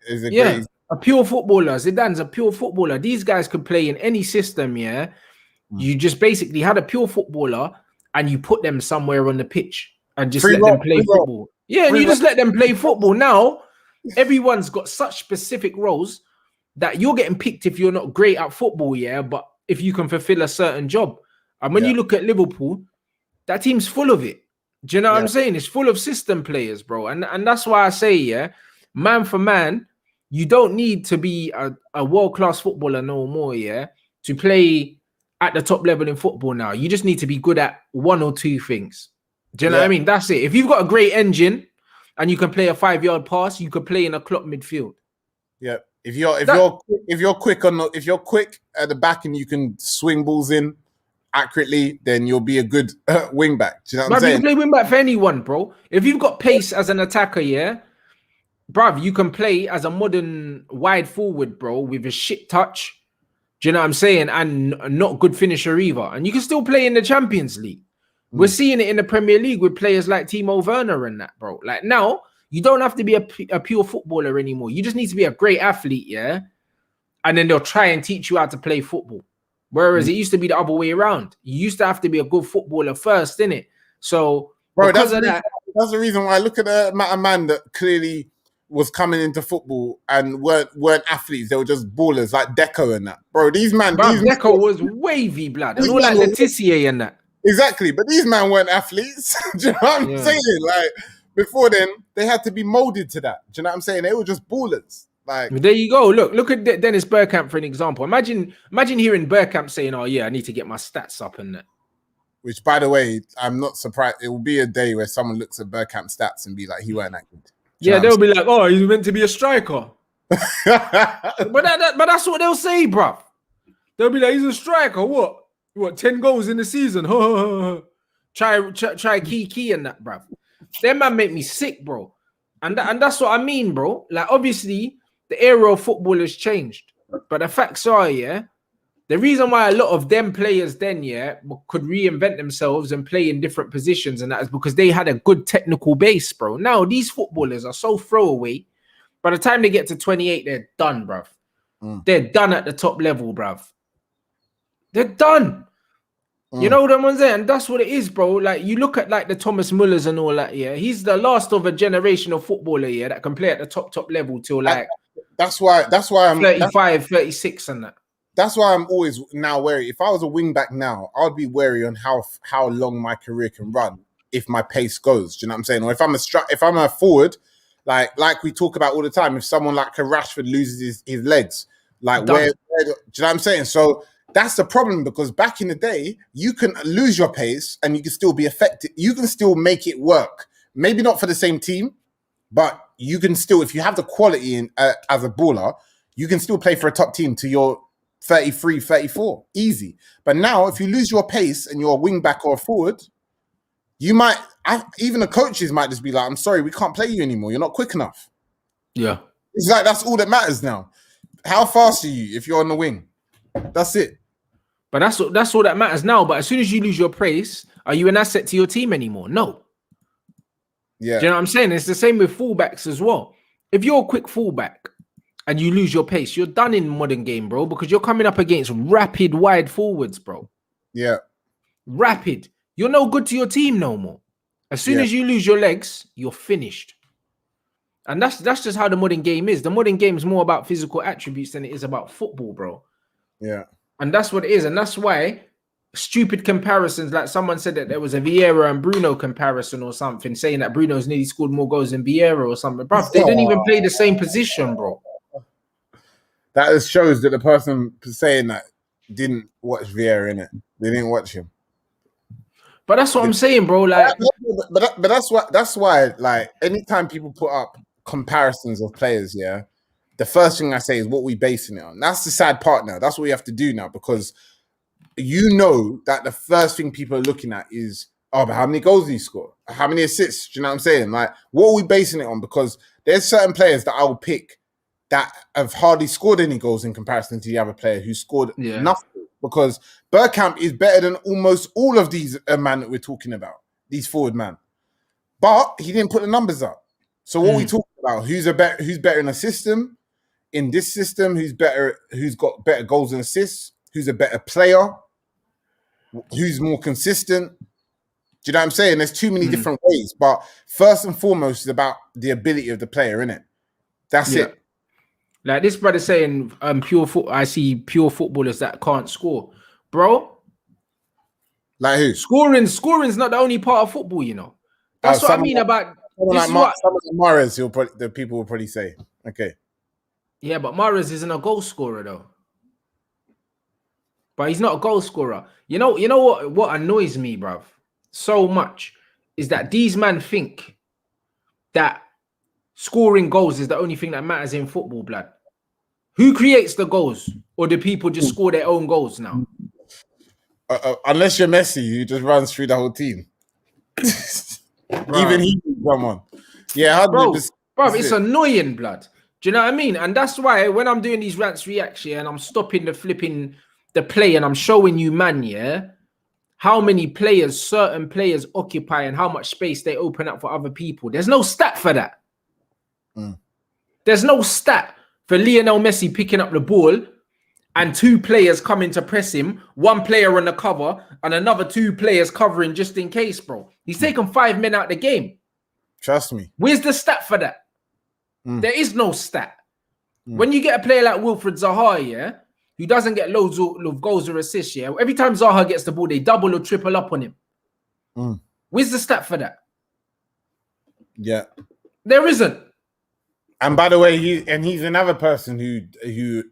a pure footballer. Zidane's a pure footballer. These guys could play in any system, You just basically had a pure footballer and you put them somewhere on the pitch and just let them play football. Yeah, and you just let them play football. Now, everyone's got such specific roles that you're getting picked if you're not great at football, but if you can fulfill a certain job. And when you look at Liverpool, that team's full of it. Do you know what I'm saying? It's full of system players, bro. And that's why I say, man for man, you don't need to be a world-class footballer no more, yeah, to play at the top level in football now. You just need to be good at one or two things. Do you know what I mean? That's it. If you've got a great engine and you can play a 5-yard pass, you could play in a clock midfield. Yeah. If you're quick at the back and you can swing balls in accurately, then you'll be a good wing back. Do you know what I'm saying? You can play wing back for anyone, bro. If you've got pace as an attacker, yeah, bruv, you can play as a modern wide forward, bro, with a shit touch. Do you know what I'm saying? And not good finisher either. And you can still play in the Champions League. We're seeing it in the Premier League with players like Timo Werner and that, bro. Like now, you don't have to be a pure footballer anymore. You just need to be a great athlete, yeah? And then they'll try and teach you how to play football. Whereas it used to be the other way around. You used to have to be a good footballer first, innit? So, bro, that's the reason why I look at the amount of man that clearly was coming into football and weren't athletes. They were just ballers like Deco and that. Bro, these man... Deco was wavy blood. And all like Letitia and that. Exactly, but these men weren't athletes. Do you know what I'm saying? Like before then, they had to be molded to that. Do you know what I'm saying? They were just ballers. Like there you go. Look at Dennis Bergkamp for an example. Imagine hearing Bergkamp saying, "Oh yeah, I need to get my stats up," and that. Which, by the way, I'm not surprised. It will be a day where someone looks at Bergkamp's stats and be like, "He weren't that good." Yeah, they'll be like, "Oh, he's meant to be a striker." but that's what they'll say, bruv. They'll be like, "He's a striker. What 10 goals in the season? try key and that, bruv." Them man make me sick, bro. And that's what I mean, bro. Like, obviously, the era of football has changed. But the facts are, yeah, the reason why a lot of them players then, yeah, could reinvent themselves and play in different positions and that is because they had a good technical base, bro. Now, these footballers are so throwaway. By the time they get to 28, they're done, bruv. They're done at the top level, bruv. They're done. You know what I'm saying? And that's what it is, bro. Like, you look at like the Thomas Mullers and all that, yeah. He's the last of a generation of footballer, yeah, that can play at the top level till like that's why I'm 35, 36 and that. That's why I'm always now wary. If I was a wing back now, I'd be wary on how long my career can run if my pace goes. Do you know what I'm saying? Or if I'm a forward, like we talk about all the time, if someone like a Rashford loses his legs, like where do you know what I'm saying? So that's the problem, because back in the day, you can lose your pace and you can still be effective. You can still make it work. Maybe not for the same team, but you can still, if you have the quality in as a baller, you can still play for a top team to your 33, 34. Easy. But now, if you lose your pace and you're a wing back or a forward, you might, even the coaches might just be like, "I'm sorry, we can't play you anymore. You're not quick enough." Yeah. It's like, that's all that matters now. How fast are you if you're on the wing? That's it. But that's all that matters now. But as soon as you lose your pace, are you an asset to your team anymore? No. Yeah. Do you know what I'm saying? It's the same with fullbacks as well. If you're a quick fullback and you lose your pace, you're done in modern game, bro, because you're coming up against rapid wide forwards, bro. Yeah. Rapid. You're no good to your team no more. As soon as you lose your legs, you're finished. And that's just how the modern game is. The modern game is more about physical attributes than it is about football, bro. Yeah. And that's what it is. And that's why stupid comparisons, like someone said that there was a Vieira and Bruno comparison or something, saying that Bruno's nearly scored more goals than Vieira or something. Bro, they didn't even play the same position, bro. That just shows that the person saying that didn't watch Vieira, innit? They didn't watch him. But that's what I'm saying, bro. Like, but that's why, like, anytime people put up comparisons of players, yeah, the first thing I say is what we basing it on. That's the sad part now. That's what we have to do now, because you know that the first thing people are looking at is, oh, but how many goals did he score? How many assists? Do you know what I'm saying? Like, what are we basing it on? Because there's certain players that I will pick that have hardly scored any goals in comparison to the other player who scored nothing. Because Bergkamp is better than almost all of these man that we're talking about, these forward man. But he didn't put the numbers up. So what are we talking about? Who's better in a system? In this system, who's got better goals and assists? Who's a better player? Who's more consistent? Do you know what I'm saying? There's too many different ways. But first and foremost, is about the ability of the player, innit? That's it. Like this brother saying, I see pure footballers that can't score. Bro. Like who? Scoring's not the only part of football, you know. That's what I mean about someone like Mahrez, the people will probably say. Okay. Yeah, but Mahrez isn't a goal scorer though. But he's not a goal scorer. You know what annoys me, bruv, so much is that these men think that scoring goals is the only thing that matters in football, blood. Who creates the goals? Or do people just score their own goals now? Unless you're Messi, who just runs through the whole team. Even he can come on. Yeah, 100%. Bro, it's annoying, blood. Do you know what I mean? And that's why when I'm doing these rants reaction and I'm stopping the play and I'm showing you, man, yeah, how many players, certain players occupy and how much space they open up for other people. There's no stat for that. There's no stat for Lionel Messi picking up the ball and 2 players coming to press him, 1 player on the cover and another 2 players covering just in case, bro. He's taken 5 men out of the game. Trust me. Where's the stat for that? There is no stat. When you get a player like Wilfred Zaha, yeah, who doesn't get loads of goals or assists, yeah, every time Zaha gets the ball, they double or triple up on him. Where's the stat for that? Yeah. There isn't. And by the way, he's another person who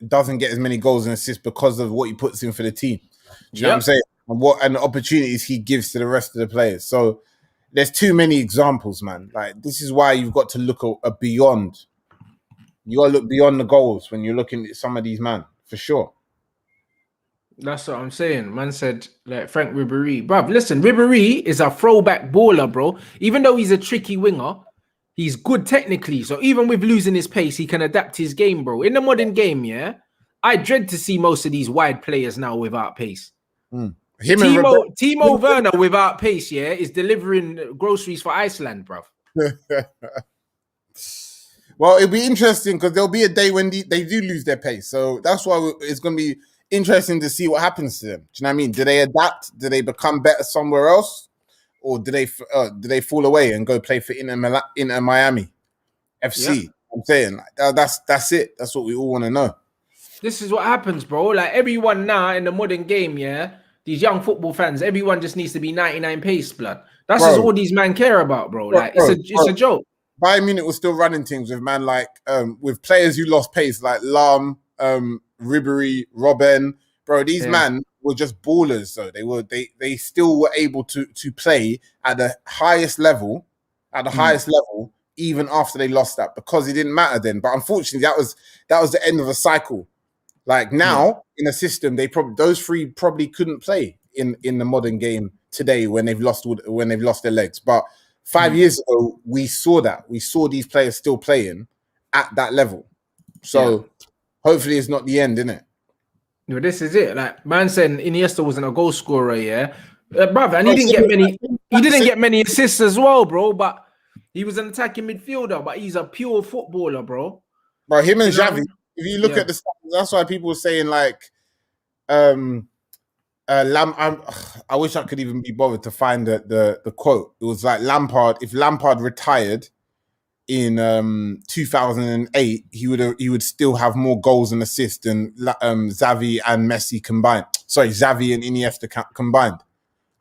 doesn't get as many goals and assists because of what he puts in for the team. Do you know what I'm saying? And the opportunities he gives to the rest of the players. So there's too many examples, man. Like, this is why you've got to look beyond. You got to look beyond the goals when you're looking at some of these men, for sure. That's what I'm saying. Man said, like, Frank Ribéry. Bruv, listen, Ribéry is a throwback baller, bro. Even though he's a tricky winger, he's good technically. So even with losing his pace, he can adapt his game, bro. In the modern game, yeah, I dread to see most of these wide players now without pace. Timo Werner without pace, yeah, is delivering groceries for Iceland, bruv. Well, it'll be interesting because there'll be a day when they do lose their pace. So that's why it's going to be interesting to see what happens to them. Do you know what I mean? Do they adapt? Do they become better somewhere else? Or do they fall away and go play for Inter Miami FC? Yeah. I'm saying that's it. That's what we all want to know. This is what happens, bro. Like, everyone now in the modern game, yeah, these young football fans, everyone just needs to be 99 pace, blood. That's just all these men care about, bro. Like, it's a joke. Bayern Munich was still running teams with man like with players who lost pace like Lam, Ribéry, Robben. Bro, these men were just ballers. So they still were able to play at the highest level, even after they lost that, because it didn't matter then. But unfortunately, that was the end of a cycle. Like, now in a system, those 3 probably couldn't play in the modern game today when they've lost their legs. But 5 years ago, we saw that. We saw these players still playing at that level. So hopefully it's not the end, innit? No, this is it. Like, man said Iniesta wasn't a goal scorer, yeah. Brother, and he didn't get many assists as well, bro. But he was an attacking midfielder, but he's a pure footballer, bro. Bro, him and Xavi, if you look at the stats, that's why people were saying like I wish I could even be bothered to find the quote. It was like if Lampard retired in 2008, he would still have more goals and assists than Xavi and Messi combined. Sorry, Xavi and Iniesta combined.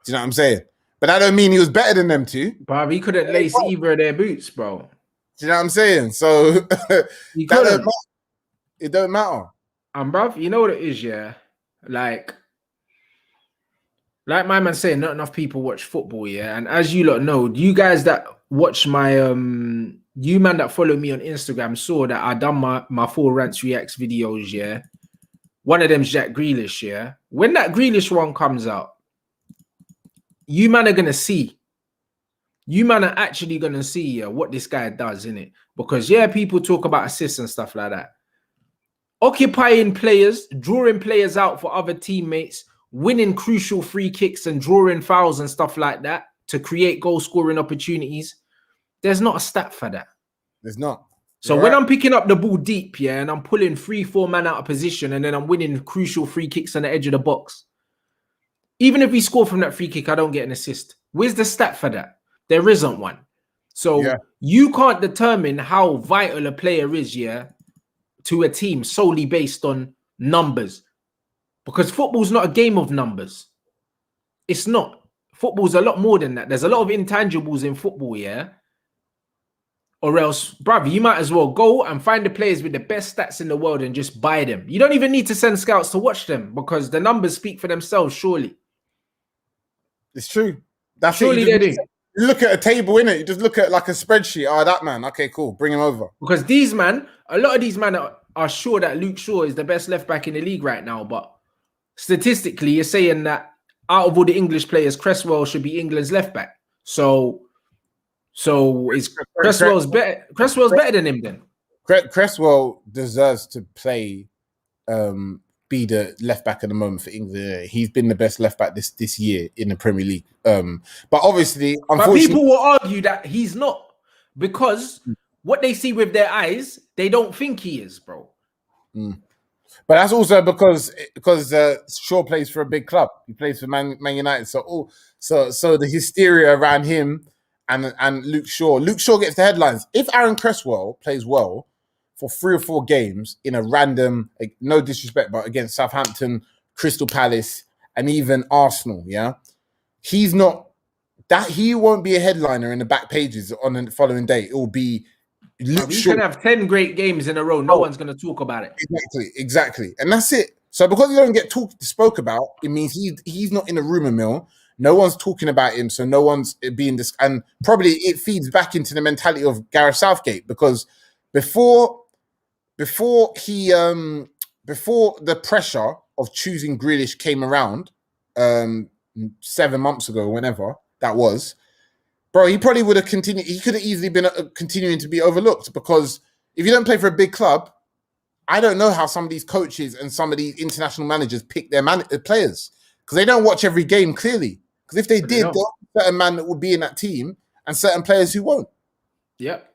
Do you know what I'm saying? But that don't mean he was better than them two. But he couldn't lace either of their boots, bro. Do you know what I'm saying? So it don't matter. And bruv, you know what it is, yeah? Like my man saying, not enough people watch football, yeah. And as you lot know, you guys that watch my you man that follow me on Instagram saw that I done my 4 Rants Reacts videos, yeah. One of them's Jack Grealish, yeah. When that Grealish one comes out, you man are gonna see. You man are actually gonna see what this guy does, innit? Because people talk about assists and stuff like that. Occupying players, drawing players out for other teammates, winning crucial free kicks and drawing fouls and stuff like that to create goal-scoring opportunities. There's not a stat for that. There's not. So when I'm picking up the ball deep, and I'm pulling 3-4 man out of position and then I'm winning crucial free kicks on the edge of the box, even if we score from that free kick, I don't get an assist. Where's the stat for that? There isn't one. So you can't determine how vital a player is, to a team solely based on numbers. Because football's not a game of numbers. It's not. Football's a lot more than that. There's a lot of intangibles in football, Or else, brother, you might as well go and find the players with the best stats in the world and just buy them. You don't even need to send scouts to watch them because the numbers speak for themselves, surely. It's true. That's surely it. they do. You look at a table, innit? You just look at like a spreadsheet. Oh, that man. Okay, cool. Bring him over. Because these man, a lot of these men are sure that Luke Shaw is the best left back in the league right now. But statistically, you're saying that out of all the English players, Cresswell should be England's left back. So is Cresswell's better? Cresswell's better than him then. Cresswell deserves to play, be the left back at the moment for England. He's been the best left back this year in the Premier League. But obviously, but people will argue that he's not because what they see with their eyes, they don't think he is, bro. But that's also because Shaw plays for a big club. He plays for Man United. So the hysteria around him and Luke Shaw gets the headlines. If Aaron Cresswell plays well for 3 or 4 games in a random, like, no disrespect, but against Southampton, Crystal Palace, and even Arsenal, yeah, he won't be a headliner in the back pages on the following day. It will be Luke Shaw. You can have 10 great games in a row. No one's going to talk about it. Exactly. And that's it. So because he don't get spoke about, it means he's not in a rumor mill. No one's talking about him. So no one's being this. And probably it feeds back into the mentality of Gareth Southgate because before the pressure of choosing Grealish came around 7 months ago, whenever that was, bro, he probably would have continued. He could have easily been continuing to be overlooked because if you don't play for a big club, I don't know how some of these coaches and some of these international managers pick their players because they don't watch every game clearly. Because if they did, there are certain man that would be in that team and certain players who won't. Yep.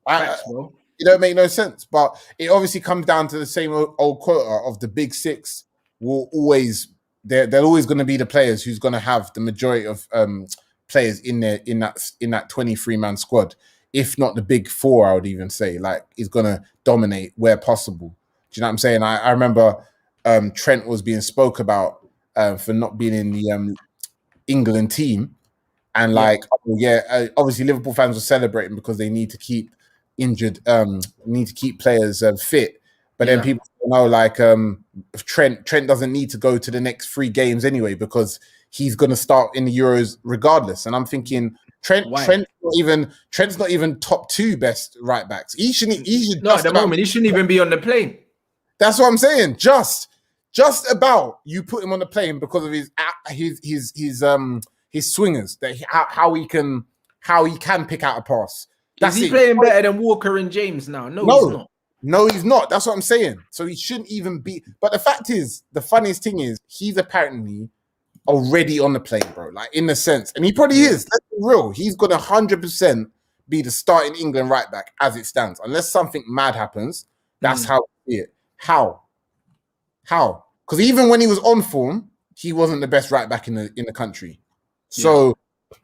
It don't make no sense. But it obviously comes down to the same old quota of the big six will always... They're always going to be the players who's going to have the majority of players in that 23-man squad, if not the big four. I would even say is going to dominate where possible. Do you know what I'm saying? I remember Trent was being spoke about for not being in the England team, and obviously Liverpool fans were celebrating because they need to keep players fit. But then people know Trent doesn't need to go to the next 3 games anyway because he's going to start in the Euros regardless. And I'm thinking Trent's not even top 2 best right backs. He should at the moment. He shouldn't even be on the plane. That's what I'm saying. Just about you put him on the plane because of his swingers. How he can pick out a pass. Is he playing better than Walker and James now? No, he's not. No, he's not. That's what I'm saying. So he shouldn't even be. But the fact is, the funniest thing is, he's apparently already on the plane, bro. In the sense, and he probably is. Let's be real. He's going to 100% be the starting England right back as it stands, unless something mad happens. That's how I see it. How? Because even when he was on form, he wasn't the best right back in the country. So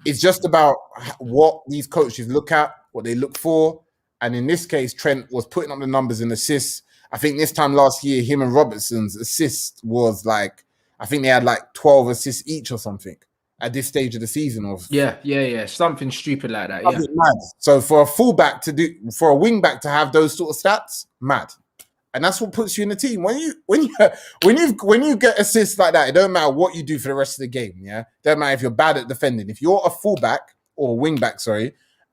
it's just about what these coaches look at, what they look for. And in this case, Trent was putting up the numbers in assists. I think this time last year, him and Robertson's assist was I think they had 12 assists each or something at this stage of the season. Something stupid like that. Mad. So for a wing back to have those sort of stats, mad. And that's what puts you in the team. When you get assists like that, it don't matter what you do for the rest of the game. Yeah, it don't matter if you're bad at defending. If you're a fullback or wing back,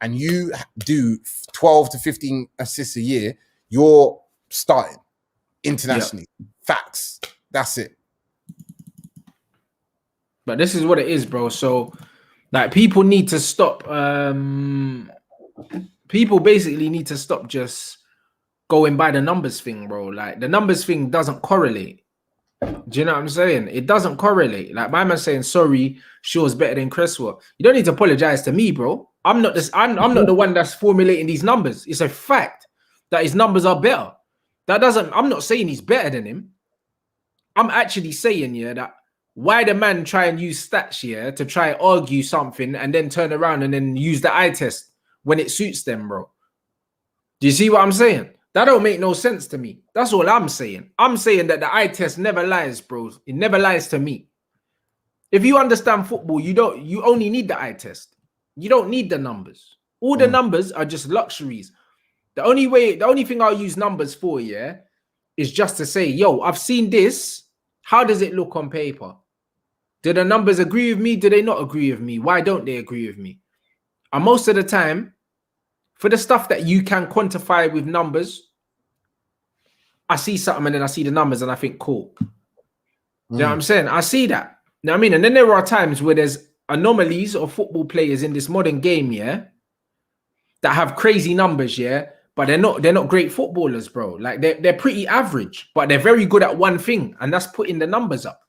and you do 12 to 15 assists a year, you're starting internationally. Facts. That's it. But this is what it is, bro. So, people need to stop. People basically need to stop just going by the numbers thing, bro. The numbers thing doesn't correlate. Do you know what I'm saying? It doesn't correlate. My man's saying, sorry, Shaw's better than Cresswell. You don't need to apologize to me, bro. I'm not not the one that's formulating these numbers. It's a fact that his numbers are better. I'm not saying he's better than him. I'm actually saying, that why the man try and use stats, to try and argue something and then turn around and then use the eye test when it suits them, bro. Do you see what I'm saying? That don't make no sense to me. That's all I'm saying. I'm saying that the eye test never lies, bro. It never lies to me. If you understand football, you only need the eye test. You don't need the numbers. All the numbers are just luxuries. The only thing I'll use numbers for, yeah, is just to say, yo, I've seen this. How does it look on paper? Do the numbers agree with me? Do they not agree with me? Why don't they agree with me? And most of the time, for the stuff that you can quantify with numbers, I see something and then I see the numbers and I think, cool. You know what I'm saying? I see that. You know what I mean? And then there are times where there's anomalies of football players in this modern game, yeah, that have crazy numbers, yeah, but they're not great footballers, bro. Like they're pretty average, but they're very good at one thing, and that's putting the numbers up.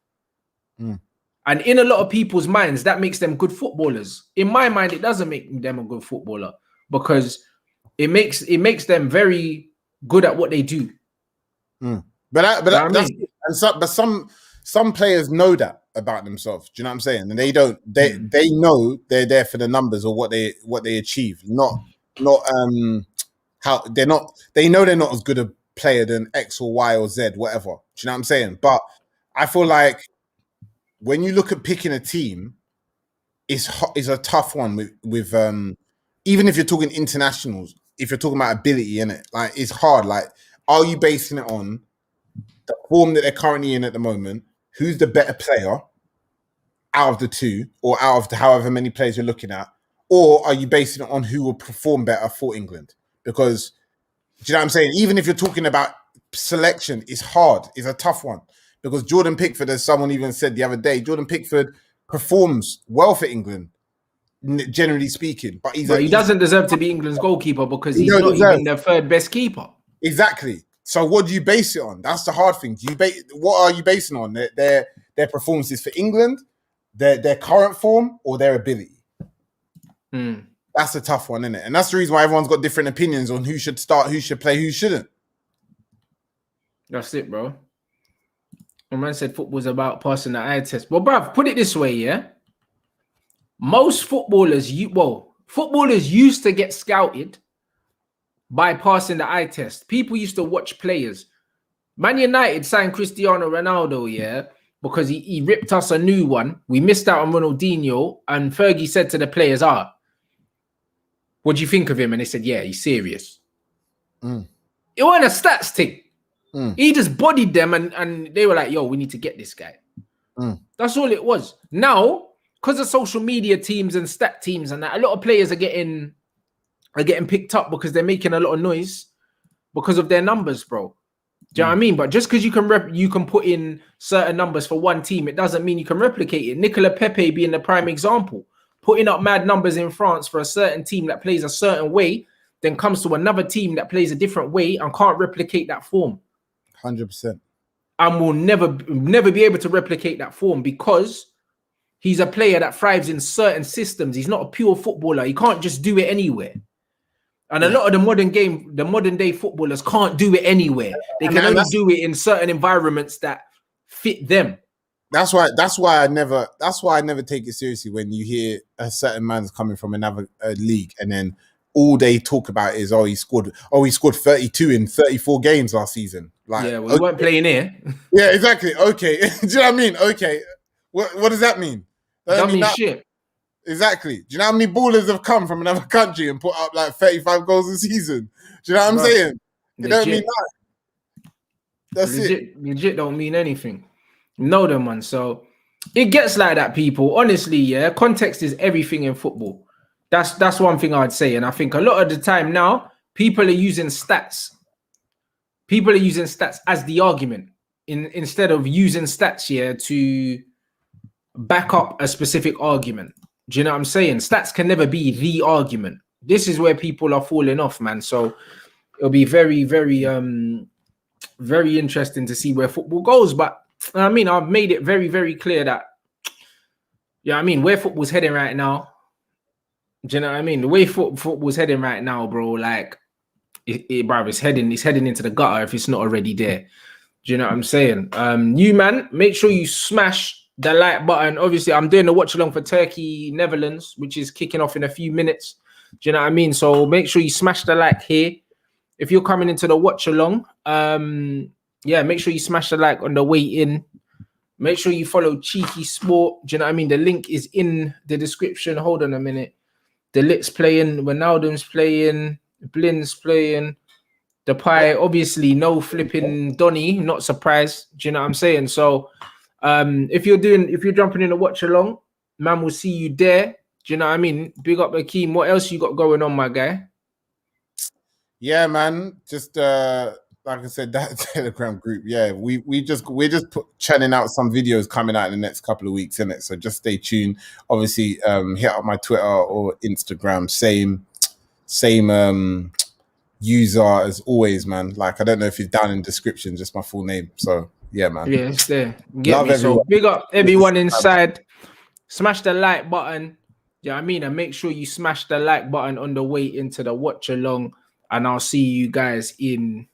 And in a lot of people's minds, that makes them good footballers. In my mind, it doesn't make them a good footballer because it makes them very good at what they do. But some players know that about themselves. Do you know what I'm saying? And they don't. They know they're there for the numbers or what they achieve. Not how they're not. They know they're not as good a player than X or Y or Z, whatever. Do you know what I'm saying? But I feel like when you look at picking a team, it's a tough one with even if you're talking internationals. If you're talking about ability in it, like it's hard. Like, are you basing it on the form that they're currently in at the moment? Who's the better player out of the two, or out of the however many players you're looking at? Or are you basing it on who will perform better for England? Because, do you know what I'm saying? Even if you're talking about selection, it's hard. It's a tough one. Because Jordan Pickford, as someone even said the other day, Jordan Pickford performs well for England, generally speaking. But he doesn't deserve to be England's goalkeeper because he's not even their third best keeper. Exactly. So what do you base it on? That's the hard thing. What are you basing on? Their performances for England, their current form, or their ability? That's a tough one, isn't it? And that's the reason why everyone's got different opinions on who should start, who should play, who shouldn't. That's it, bro. My man said football's about passing the eye test. Well, bruv, put it this way, yeah? Most footballers used to get scouted by passing the eye test. People used to watch players. Man United signed Cristiano Ronaldo, yeah, because he ripped us a new one. We missed out on Ronaldinho, and Fergie said to the players, what do you think of him? And they said, yeah, he's serious. It wasn't a stats thing. He just bodied them and they were like, yo, we need to get this guy. That's all it was. Now, because of social media teams and stat teams and that, a lot of players are getting picked up because they're making a lot of noise because of their numbers, bro. Do you know what I mean? But just because you can put in certain numbers for one team, it doesn't mean you can replicate it. Nicola Pepe being the prime example, putting up mad numbers in France for a certain team that plays a certain way, then comes to another team that plays a different way and can't replicate that form. 100%. And will never be able to replicate that form because he's a player that thrives in certain systems. He's not a pure footballer. He can't just do it anywhere. And a lot of the modern day footballers can't do it anywhere. They can only do it in certain environments that fit them. That's why I never take it seriously when you hear a certain man's coming from another league and then all they talk about is he scored 32 in 34 games last season. Like, yeah, we weren't playing here. Yeah, exactly. Okay. Do you know what I mean? Okay. What does that mean? That means shit. Exactly. Do you know how many ballers have come from another country and put up like 35 goals a season? Do you know what I'm saying? You don't mean that. That's it. Legit don't mean anything. No, them, man. So it gets like that, people. Honestly, yeah. Context is everything in football. That's one thing I'd say. And I think a lot of the time now, people are using stats. People are using stats as the argument instead of using stats here to back up a specific argument. Do you know what I'm saying? Stats can never be the argument. This is where people are falling off, man. So it'll be very, very, very interesting to see where football goes. But I mean, I've made it very, very clear that, yeah, I mean, where football's heading right now. Do you know what I mean? The way football's heading right now, bro, like, bro, it's heading into the gutter if it's not already there. Do you know what I'm saying? You, man, make sure you smash the like button. Obviously, I'm doing the watch along for Turkey, Netherlands, which is kicking off in a few minutes. Do you know what I mean? So make sure you smash the like here. If you're coming into the watch along, yeah, make sure you smash the like on the way in. Make sure you follow Cheeky Sport. Do you know what I mean? The link is in the description. Hold on a minute. De Ligt's playing, Wijnaldum's playing, Blin's playing. The pie, obviously, no flipping Donny, not surprised. Do you know what I'm saying? So, if you're jumping in a watch along, man, will see you there. Do you know what I mean? Big up Akeem. What else you got going on, my guy? Yeah, man. Just like I said, that Telegram group. Yeah, we're just churning out some videos coming out in the next couple of weeks, innit? So just stay tuned. Obviously, hit up my Twitter or Instagram. Same user as always, man. Like, I don't know if it's down in the description, just my full name. So yeah, man. Yeah, it's there. Get Love me. everyone. So big up everyone inside. Smash the like button. Yeah, I mean, and make sure you smash the like button on the way into the watch along. And I'll see you guys in